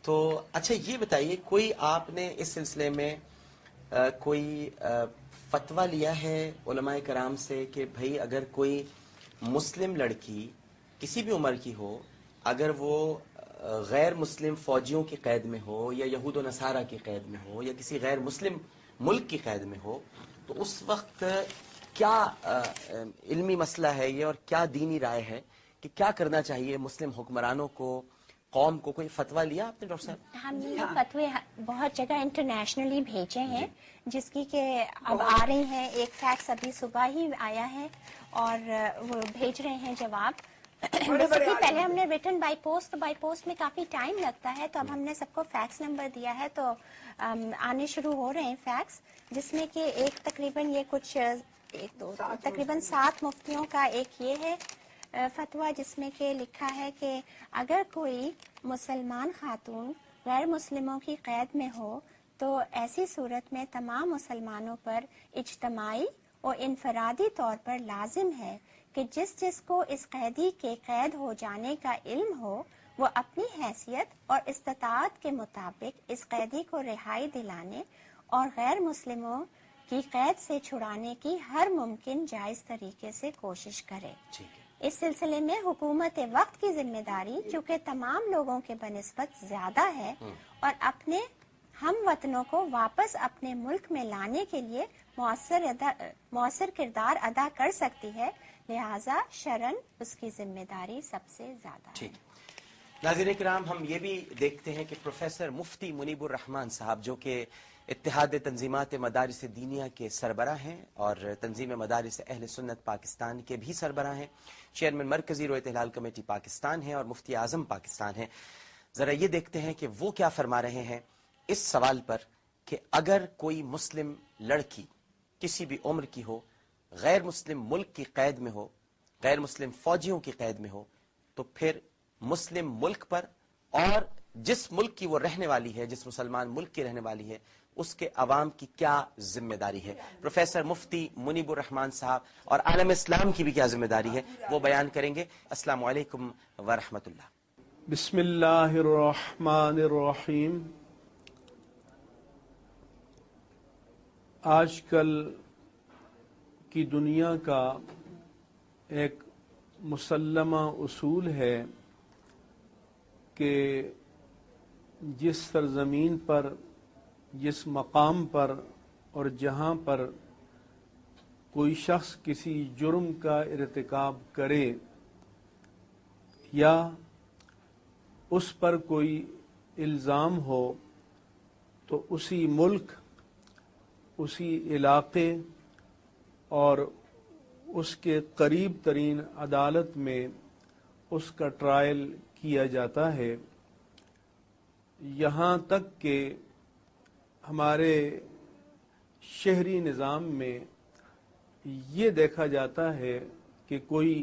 تو اچھا یہ بتائیے، کوئی آپ نے اس سلسلے میں کوئی فتویٰ لیا ہے علماء کرام سے کہ بھئی اگر کوئی مسلم لڑکی کسی بھی عمر کی ہو، اگر وہ غیر مسلم فوجیوں کی قید میں ہو یا یہود و نصارہ کی قید میں ہو یا کسی غیر مسلم ملک کی قید میں ہو، تو اس وقت کیا علمی مسئلہ ہے یہ اور کیا دینی رائے ہے کہ کیا کرنا چاہیے مسلم حکمرانوں کو، قوم کو؟ کوئی فتویٰ لیا آپ نے ڈاکٹر صاحب؟ ہم نے فتوے بہت جگہ انٹرنیشنلی بھیجے ہیں، جس کی کہ اب آ رہی ہیں. ایک فیکس ابھی صبح ہی آیا ہے اور وہ بھیج رہے ہیں جواب. بیسیکلی پہلے ہم نے ریٹن بائی پوسٹ میں کافی ٹائم لگتا ہے، تو اب ہم نے سب کو فیکس نمبر دیا ہے، تو آنے شروع ہو رہے ہیں فیکس، جس میں کہ ایک تقریباً یہ کچھ تقریباً 7 مفتیوں کا ایک یہ ہے فتویٰ، جس میں کہ لکھا ہے کہ اگر کوئی مسلمان خاتون غیر مسلموں کی قید میں ہو تو ایسی صورت میں تمام مسلمانوں پر اجتماعی اور انفرادی طور پر لازم ہے کہ جس کو اس قیدی کے قید ہو جانے کا علم ہو، وہ اپنی حیثیت اور استطاعت کے مطابق اس قیدی کو رہائی دلانے اور غیر مسلموں کی قید سے چھڑانے کی ہر ممکن جائز طریقے سے کوشش کرے. اس سلسلے میں حکومت وقت کی ذمہ داری چونکہ تمام لوگوں کے بنسبت زیادہ ہے اور اپنے ہم وطنوں کو واپس اپنے ملک میں لانے کے لیے مؤثر کردار ادا کر سکتی ہے، لہذا شرعاً اس کی ذمہ داری سب سے زیادہ ہے. ناظرین کرام، ہم یہ بھی دیکھتے ہیں کہ پروفیسر مفتی منیب الرحمان صاحب، جو کہ اتحاد تنظیمات مدارس دینیہ کے سربراہ ہیں اور تنظیم مدارس اہل سنت پاکستان کے بھی سربراہ ہیں، چیئرمین مرکزی رویت ہلال کمیٹی پاکستان ہیں اور مفتی اعظم پاکستان ہیں. ذرا یہ دیکھتے ہیں کہ وہ کیا فرما رہے ہیں اس سوال پر کہ اگر کوئی مسلم لڑکی کسی بھی عمر کی ہو، غیر مسلم ملک کی قید میں ہو، غیر مسلم فوجیوں کی قید میں ہو، تو پھر مسلم ملک پر اور جس ملک کی وہ رہنے والی ہے، جس مسلمان ملک کی رہنے والی ہے، اس کے عوام کی کیا ذمہ داری ہے؟ پروفیسر مفتی منیب الرحمان صاحب اور عالم اسلام کی بھی کیا ذمہ داری ہے، وہ بیان کریں گے. السلام علیکم ورحمۃ اللہ. بسم اللہ الرحمن الرحیم. آج کل کی دنیا کا ایک مسلمہ اصول ہے کہ جس سرزمین پر، جس مقام پر اور جہاں پر کوئی شخص کسی جرم کا ارتکاب کرے یا اس پر کوئی الزام ہو، تو اسی ملک، اسی علاقے اور اس کے قریب ترین عدالت میں اس کا ٹرائل کیا جاتا ہے. یہاں تک کہ ہمارے شہری نظام میں یہ دیکھا جاتا ہے کہ کوئی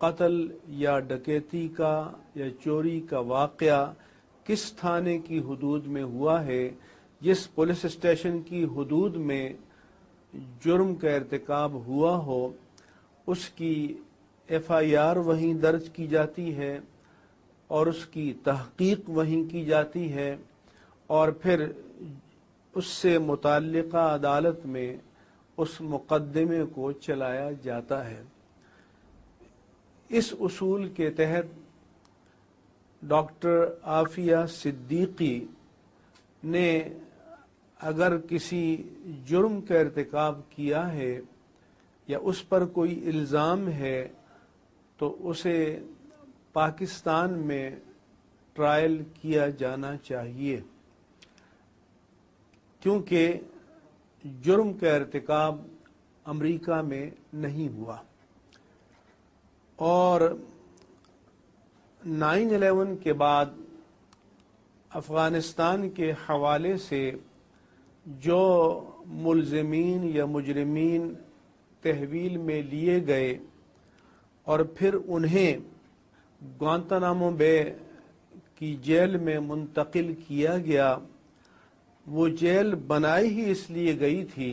قتل یا ڈکیتی کا یا چوری کا واقعہ کس تھانے کی حدود میں ہوا ہے، جس پولیس اسٹیشن کی حدود میں جرم کا ارتکاب ہوا ہو، اس کی ایف آئی آر وہیں درج کی جاتی ہے اور اس کی تحقیق وہیں کی جاتی ہے اور پھر اس سے متعلقہ عدالت میں اس مقدمے کو چلایا جاتا ہے. اس اصول کے تحت ڈاکٹر عافیہ صدیقی نے اگر کسی جرم کا ارتکاب کیا ہے یا اس پر کوئی الزام ہے تو اسے پاکستان میں ٹرائل کیا جانا چاہیے، کیونکہ جرم کا ارتکاب امریکہ میں نہیں ہوا. اور 9/11 کے بعد افغانستان کے حوالے سے جو ملزمین یا مجرمین تحویل میں لیے گئے اور پھر انہیں گوانتانامو بے کی جیل میں منتقل کیا گیا، وہ جیل بنائی ہی اس لیے گئی تھی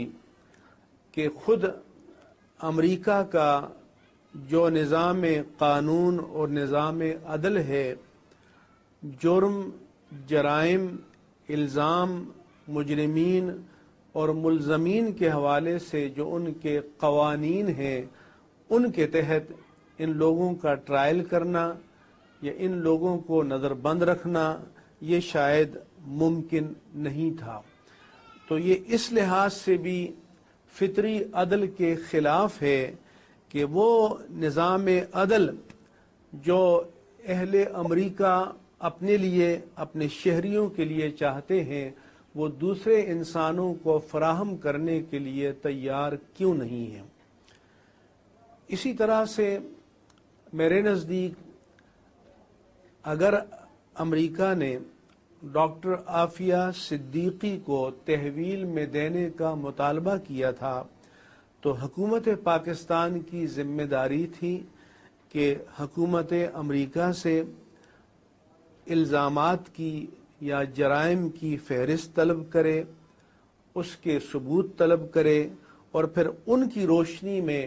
کہ خود امریکہ کا جو نظام قانون اور نظام عدل ہے، جرم جرائم، الزام، مجرمین اور ملزمین کے حوالے سے جو ان کے قوانین ہیں ان کے تحت ان لوگوں کا ٹرائل کرنا یا ان لوگوں کو نظر بند رکھنا یہ شاید ممکن نہیں تھا۔ تو یہ اس لحاظ سے بھی فطری عدل کے خلاف ہے کہ وہ نظام عدل جو اہل امریکہ اپنے لیے، اپنے شہریوں کے لیے چاہتے ہیں، وہ دوسرے انسانوں کو فراہم کرنے کے لیے تیار کیوں نہیں ہیں۔ اسی طرح سے میرے نزدیک اگر امریکہ نے ڈاکٹر عافیہ صدیقی کو تحویل میں دینے کا مطالبہ کیا تھا تو حکومت پاکستان کی ذمہ داری تھی کہ حکومت امریکہ سے الزامات کی یا جرائم کی فہرست طلب کرے، اس کے ثبوت طلب کرے اور پھر ان کی روشنی میں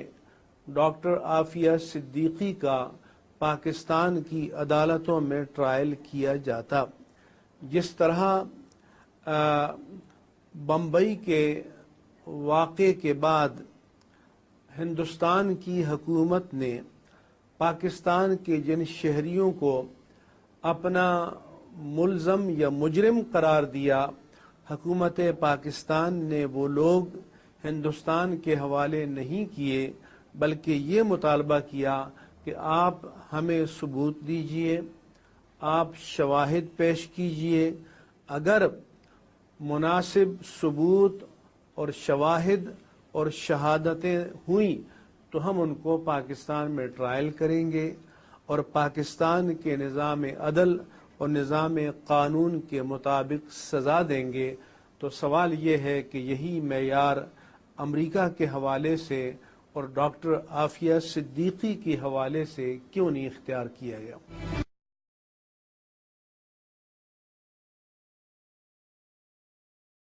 ڈاکٹر عافیہ صدیقی کا پاکستان کی عدالتوں میں ٹرائل کیا جاتا۔ جس طرح بمبئی کے واقعے کے بعد ہندوستان کی حکومت نے پاکستان کے جن شہریوں کو اپنا ملزم یا مجرم قرار دیا، حکومت پاکستان نے وہ لوگ ہندوستان کے حوالے نہیں کیے بلکہ یہ مطالبہ کیا کہ آپ ہمیں ثبوت دیجئے، آپ شواہد پیش کیجئے، اگر مناسب ثبوت اور شواہد اور شہادتیں ہوئیں تو ہم ان کو پاکستان میں ٹرائل کریں گے اور پاکستان کے نظام عدل اور نظام قانون کے مطابق سزا دیں گے۔ تو سوال یہ ہے کہ یہی معیار امریکہ کے حوالے سے اور ڈاکٹر عافیہ صدیقی کے حوالے سے کیوں نہیں اختیار کیا گیا؟